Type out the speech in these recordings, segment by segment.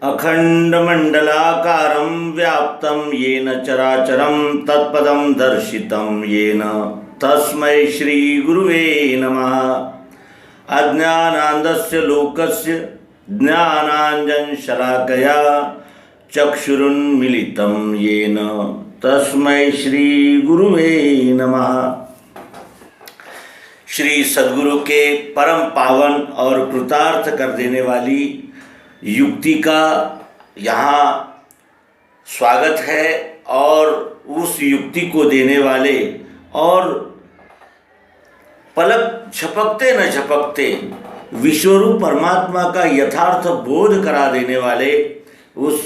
अखंडमंडलाकारं व्याप्तं येन चराचरं तत्पदं दर्शितं येन तस्मै श्रीगुरुवे नमः। अज्ञानान्धस्य लोकस्य ज्ञानाञ्जनशलाकया चक्षुरुन्मीलितं येन तस्मै श्रीगुरुवे नमः। श्री सद्गुरु के परम पावन और कृतार्थ कर देने वाली युक्ति का यहाँ स्वागत है और उस युक्ति को देने वाले और पलक झपकते न झपकते विश्वरूप परमात्मा का यथार्थ बोध करा देने वाले उस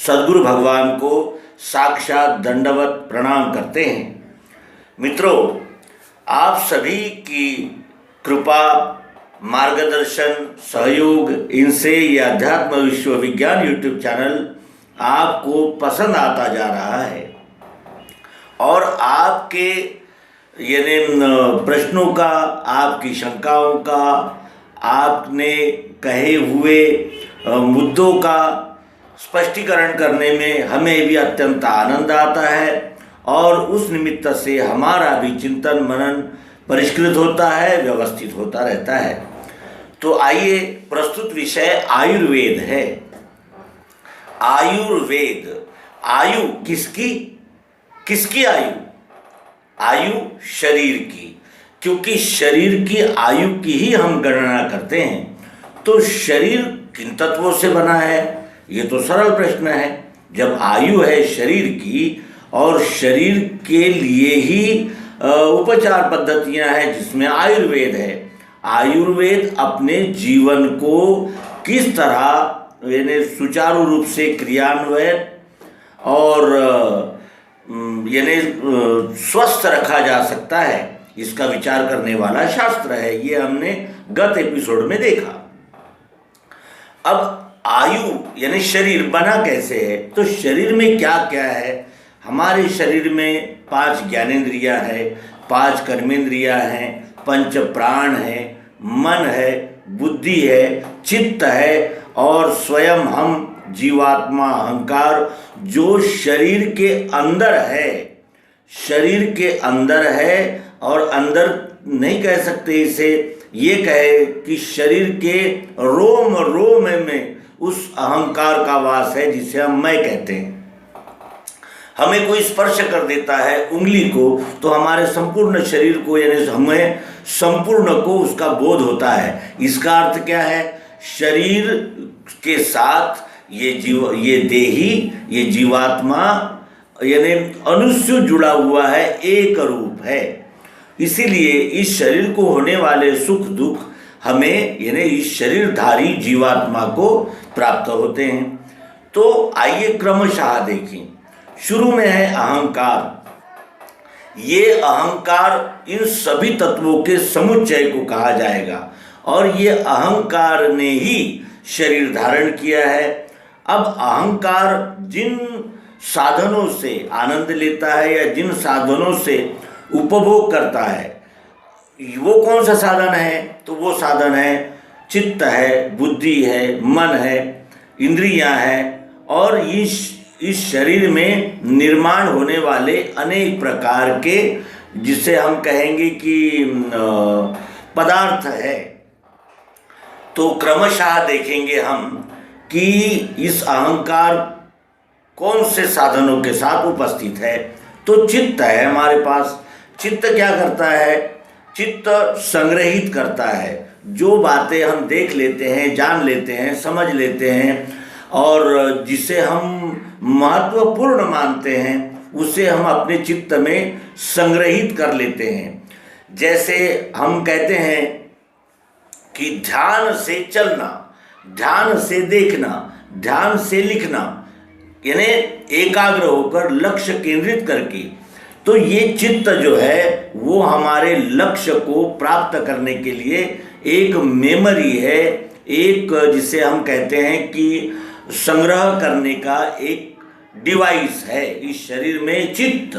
सद्गुरु भगवान को साक्षात दंडवत प्रणाम करते हैं। मित्रों, आप सभी की कृपा, मार्गदर्शन, सहयोग, इनसे ये अध्यात्म विश्व विज्ञान यूट्यूब चैनल आपको पसंद आता जा रहा है और आपके यानी प्रश्नों का, आपकी शंकाओं का, आपने कहे हुए मुद्दों का स्पष्टीकरण करने में हमें भी अत्यंत आनंद आता है और उस निमित्त से हमारा भी चिंतन मनन परिष्कृत होता है, व्यवस्थित होता रहता है। तो आइए, प्रस्तुत विषय आयुर्वेद है। आयुर्वेद, आयु किसकी? किसकी आयु? आयु शरीर की, क्योंकि शरीर की आयु की ही हम गणना करते हैं। तो शरीर किन तत्वों से बना है, ये तो सरल प्रश्न है। जब आयु है शरीर की और शरीर के लिए ही उपचार पद्धतियां हैं जिसमें आयुर्वेद है। आयुर्वेद अपने जीवन को किस तरह यानी सुचारू रूप से क्रियान्वयन और यानी स्वस्थ रखा जा सकता है, इसका विचार करने वाला शास्त्र है। ये हमने गत एपिसोड में देखा। अब आयु यानी शरीर बना कैसे है, तो शरीर में क्या क्या है? हमारे शरीर में 5 ज्ञानेंद्रियां है, 5 कर्मेंद्रियां हैं, 5 प्राण है, मन है, बुद्धि है, चित्त है और स्वयं हम जीवात्मा अहंकार जो शरीर के अंदर है। शरीर के अंदर है और अंदर नहीं कह सकते इसे, ये कहे कि शरीर के रोम रोम में उस अहंकार का वास है जिसे हम मैं कहते हैं। हमें कोई स्पर्श कर देता है उंगली को तो हमारे संपूर्ण शरीर को यानी हमें संपूर्ण को उसका बोध होता है। इसका अर्थ क्या है? शरीर के साथ ये देही, ये जीवात्मा यानी अनुस्यूत जुड़ा हुआ है, एक रूप है। इसीलिए इस शरीर को होने वाले सुख दुख हमें यानी इस शरीरधारी जीवात्मा को प्राप्त होते हैं। तो आइए क्रमशः देखें। शुरू में है अहंकार। ये अहंकार इन सभी तत्वों के समुच्चय को कहा जाएगा और ये अहंकार ने ही शरीर धारण किया है। अब अहंकार जिन साधनों से आनंद लेता है या जिन साधनों से उपभोग करता है, वो कौन सा साधन है? तो वो साधन है चित्त है, बुद्धि है, मन है, इंद्रियां हैं और इस शरीर में निर्माण होने वाले अनेक प्रकार के जिसे हम कहेंगे कि पदार्थ है। तो क्रमशः देखेंगे हम कि इस अहंकार कौन से साधनों के साथ उपस्थित है। तो चित्त है हमारे पास। चित्त क्या करता है? चित्त संग्रहित करता है। जो बातें हम देख लेते हैं, जान लेते हैं, समझ लेते हैं और जिसे हम महत्वपूर्ण मानते हैं, उसे हम अपने चित्त में संग्रहित कर लेते हैं। जैसे हम कहते हैं कि ध्यान से चलना, ध्यान से देखना, ध्यान से लिखना, यानी एकाग्र होकर लक्ष्य केंद्रित करके। तो ये चित्त जो है वो हमारे लक्ष्य को प्राप्त करने के लिए एक मेमोरी है, एक जिसे हम कहते हैं कि संग्रह करने का एक डिवाइस है इस शरीर में चित्त।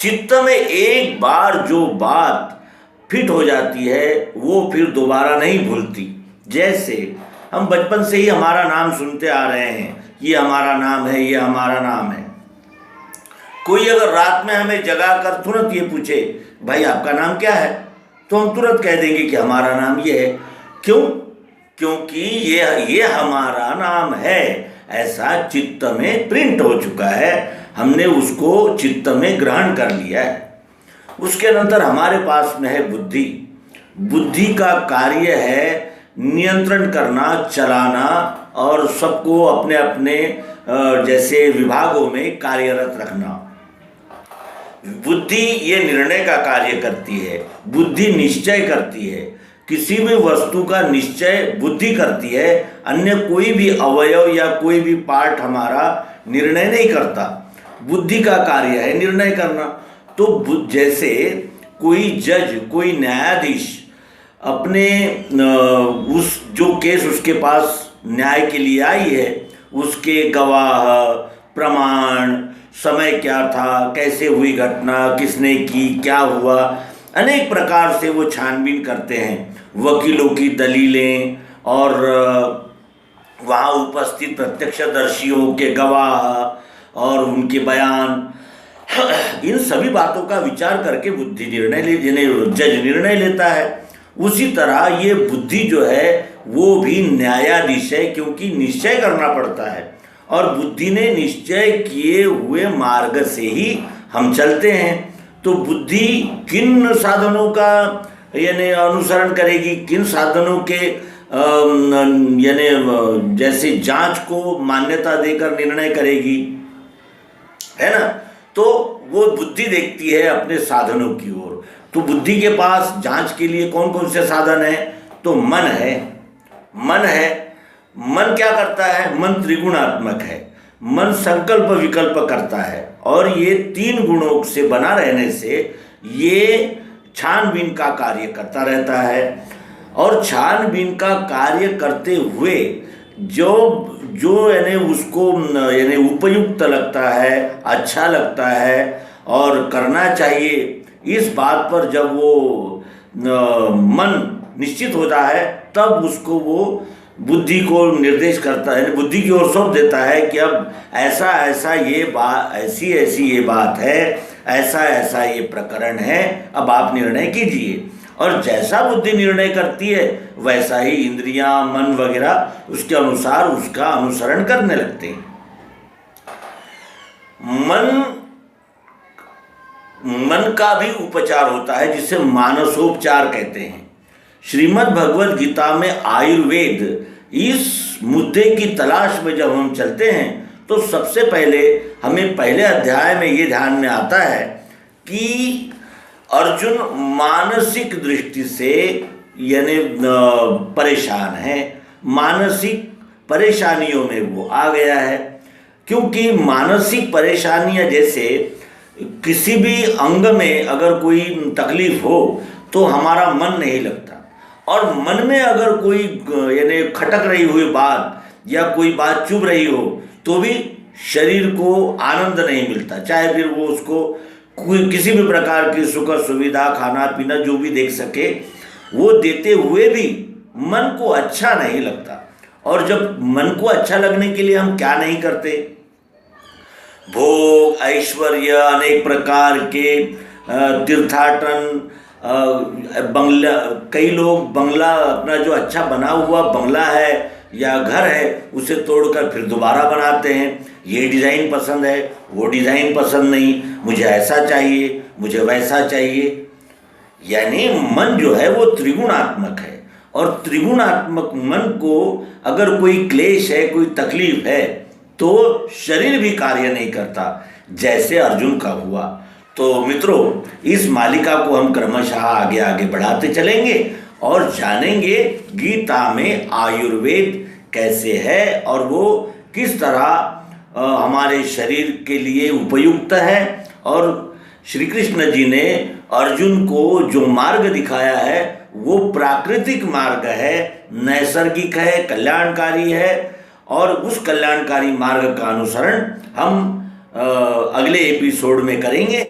चित्त में एक बार जो बात फिट हो जाती है वो फिर दोबारा नहीं भूलती। जैसे हम बचपन से ही हमारा नाम सुनते आ रहे हैं, ये हमारा नाम है, ये हमारा नाम है। कोई अगर रात में हमें जगा कर तुरंत ये पूछे भाई आपका नाम क्या है, तो हम तुरंत कह देंगे कि हमारा नाम ये है। क्यों? क्योंकि ये हमारा नाम है, ऐसा चित्त में प्रिंट हो चुका है, हमने उसको चित्त में ग्रहण कर लिया है। उसके अनंतर हमारे पास में है बुद्धि। बुद्धि का कार्य है नियंत्रण करना, चलाना और सबको अपने अपने जैसे विभागों में कार्यरत रखना। बुद्धि ये निर्णय का कार्य करती है, बुद्धि निश्चय करती है। किसी भी वस्तु का निश्चय बुद्धि करती है, अन्य कोई भी अवयव या कोई भी पार्ट हमारा निर्णय नहीं करता। बुद्धि का कार्य है निर्णय करना। तो जैसे कोई जज, कोई न्यायाधीश अपने उस जो केस उसके पास न्याय के लिए आई है, उसके गवाह, प्रमाण, समय क्या था, कैसे हुई घटना, किसने की, क्या हुआ, अनेक प्रकार से वो छानबीन करते हैं। वकीलों की दलीलें और वहाँ उपस्थित प्रत्यक्षदर्शियों के गवाह और उनके बयान, इन सभी बातों का विचार करके बुद्धि जज निर्णय लेता है। उसी तरह ये बुद्धि जो है वो भी न्यायाधीश है, क्योंकि निश्चय करना पड़ता है और बुद्धि ने निश्चय किए हुए मार्ग से ही हम चलते हैं। तो बुद्धि किन साधनों का यानी अनुसरण करेगी, किन साधनों के यानी जैसे जांच को मान्यता देकर निर्णय करेगी, है ना। तो वो बुद्धि देखती है अपने साधनों की ओर। तो बुद्धि के पास जांच के लिए कौन कौन से साधन है? तो मन है। मन क्या करता है? मन त्रिगुणात्मक है। मन संकल्प विकल्प करता है और ये 3 गुणों से बना रहने से ये छानबीन का कार्य करता रहता है। और छानबीन का कार्य करते हुए जो यानी उसको यानी उपयुक्त लगता है, अच्छा लगता है और करना चाहिए, इस बात पर जब वो मन निश्चित होता है तब उसको वो बुद्धि को निर्देश करता है, बुद्धि की ओर सौंप देता है कि अब ऐसा ऐसा ये बात, ऐसी ऐसी ये बात है, ऐसा ऐसा ये प्रकरण है, अब आप निर्णय कीजिए। और जैसा बुद्धि निर्णय करती है वैसा ही इंद्रियां, मन वगैरह उसके अनुसार उसका अनुसरण करने लगते हैं। मन का भी उपचार होता है जिसे मानसोपचार कहते हैं। श्रीमद् भगवद गीता में आयुर्वेद इस मुद्दे की तलाश में जब हम चलते हैं तो सबसे पहले हमें पहले अध्याय में ये ध्यान में आता है कि अर्जुन मानसिक दृष्टि से यानी परेशान है, मानसिक परेशानियों में वो आ गया है। क्योंकि मानसिक परेशानियां जैसे किसी भी अंग में अगर कोई तकलीफ हो तो हमारा मन नहीं लगता, और मन में अगर कोई यानी खटक रही हुई बात या कोई बात चुभ रही हो तो भी शरीर को आनंद नहीं मिलता, चाहे फिर वो उसको कोई किसी भी प्रकार की सुख सुविधा, खाना पीना जो भी देख सके वो देते हुए भी मन को अच्छा नहीं लगता। और जब मन को अच्छा लगने के लिए हम क्या नहीं करते, भोग, ऐश्वर्य, अनेक प्रकार के तीर्थाटन, बंगला, कई लोग बंगला अपना जो अच्छा बना हुआ बंगला है या घर है उसे तोड़कर फिर दोबारा बनाते हैं। ये डिज़ाइन पसंद है, वो डिज़ाइन पसंद नहीं, मुझे ऐसा चाहिए, मुझे वैसा चाहिए। यानी मन जो है वो त्रिगुणात्मक है, और त्रिगुणात्मक मन को अगर कोई क्लेश है, कोई तकलीफ है तो शरीर भी कार्य नहीं करता, जैसे अर्जुन का हुआ। तो मित्रों, इस मालिका को हम क्रमशः आगे आगे बढ़ाते चलेंगे और जानेंगे गीता में आयुर्वेद कैसे है और वो किस तरह हमारे शरीर के लिए उपयुक्त है। और श्री कृष्ण जी ने अर्जुन को जो मार्ग दिखाया है वो प्राकृतिक मार्ग है, नैसर्गिक है, कल्याणकारी है, और उस कल्याणकारी मार्ग का अनुसरण हम अगले एपिसोड में करेंगे।